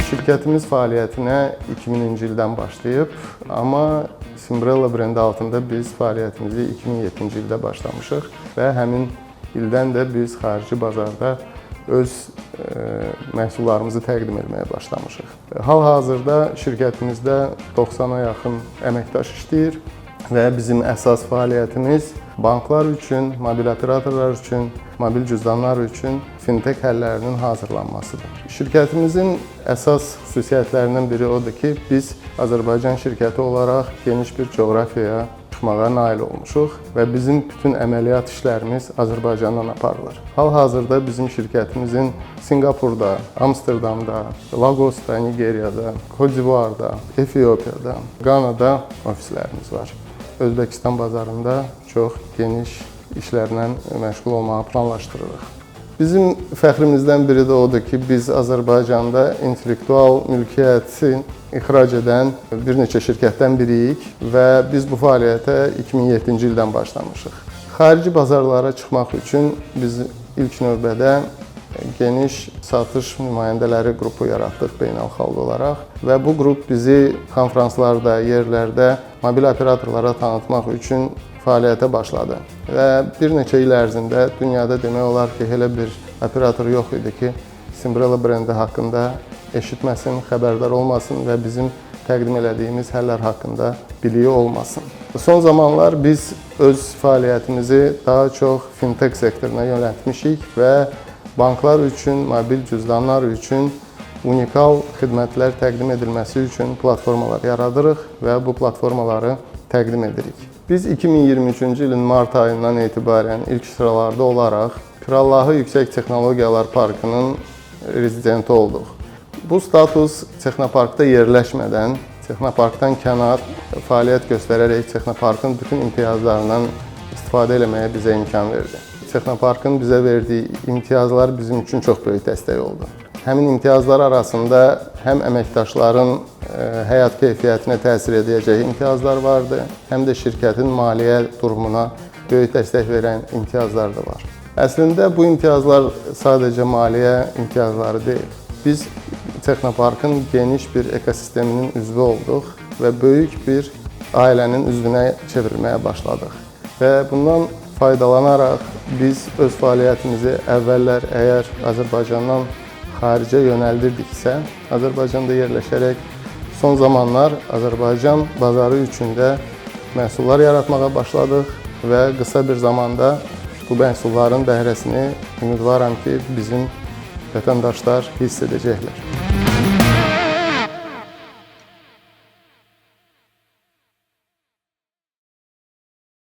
Şirkətimiz fəaliyyətinə 2000-ci ildən başlayıb, amma Simbrella brendi altında biz fəaliyyətimizi 2007-ci ildə başlamışıq və həmin ildən də biz xarici bazarda öz məhsullarımızı təqdim etməyə başlamışıq. Hal-hazırda şirkətimizdə 90-a yaxın əməkdaş işləyir və bizim əsas fəaliyyətimiz banklar üçün, mobil operatorlar üçün, mobil cüzdanlar üçün fintech həllərinin hazırlanmasıdır. Şirkətimizin əsas xüsusiyyətlərindən biri odur ki, biz Azərbaycan şirkəti olaraq geniş bir coğrafiyaya çıxmağa nail olmuşuq və bizim bütün əməliyyat işlərimiz Azərbaycandan aparılır. Hal-hazırda bizim şirkətimizin Singapurda, Amsterdamda, Lagosda, Nigeriyada, Côte d'Ivoire'da, Efiopiyada, Qanada ofislərimiz var. Özbəkistan bazarında çox geniş işlərlə məşğul olmağı planlaşdırırıq. Bizim fəxrimizdən biri də odur ki, biz Azərbaycanda intellektual mülkiyyəti ixrac edən bir neçə şirkətdən biriyik və biz bu fəaliyyətə 2007-ci ildən başlamışıq. Xarici bazarlara çıxmaq üçün biz ilk növbədə geniş satış nümayəndələri qrupu yaratdıq beynəlxalq olaraq və bu qrup bizi konfranslarda, yerlərdə mobil operatorlara tanıtmaq üçün fəaliyyətə başladı. Və bir neçə il ərzində dünyada demək olar ki, elə bir operator yox idi ki, Simbrella brendi haqqında eşitməsin, xəbərdar olmasın və bizim təqdim elədiyimiz həllər haqqında biliyi olmasın. Son zamanlar biz öz fəaliyyətimizi daha çox fintech sektoruna yönəltmişik və banklar üçün, mobil cüzdanlar üçün unikal xidmətlər təqdim edilməsi üçün platformalar yaradırıq və bu platformaları təqdim edirik. Biz 2023-cü ilin mart ayından etibarən ilk sıralarda olaraq Pirallahı Yüksək Texnologiyalar Parkının rezidenti olduq. Bu status Texnoparkda yerləşmədən, Texnoparkdan kənar fəaliyyət göstərərək Texnoparkın bütün imtiyazlarından istifadə etməyə bizə imkan verdi. Texnoparkın bizə verdiyi imtiyazlar bizim üçün çox böyük dəstək oldu. Həmin imtiyazlar arasında həm əməkdaşların həyat keyfiyyətinə təsir edəcək imtiyazlar vardı, həm də şirkətin maliyyə durumuna böyük dəstək verən imtiyazlar da var. Əslində bu imtiyazlar sadəcə maliyyə imtiyazları deyil. Biz Texnoparkın geniş bir ekosisteminin üzvü olduq və böyük bir ailənin üzvünə çevrilməyə başladıq. Və bundan faydalanaraq biz öz fəaliyyətimizi əvvəllər əgər Azərbaycandan xaricə yönəldirdiksə, Azərbaycanda yerləşərək son zamanlar Azərbaycan bazarı üçün də məhsullar yaratmağa başladıq və qısa bir zamanda bu məhsulların bəhrəsini ümidvaram ki, bizim vətəndaşlar hiss edəcəklər.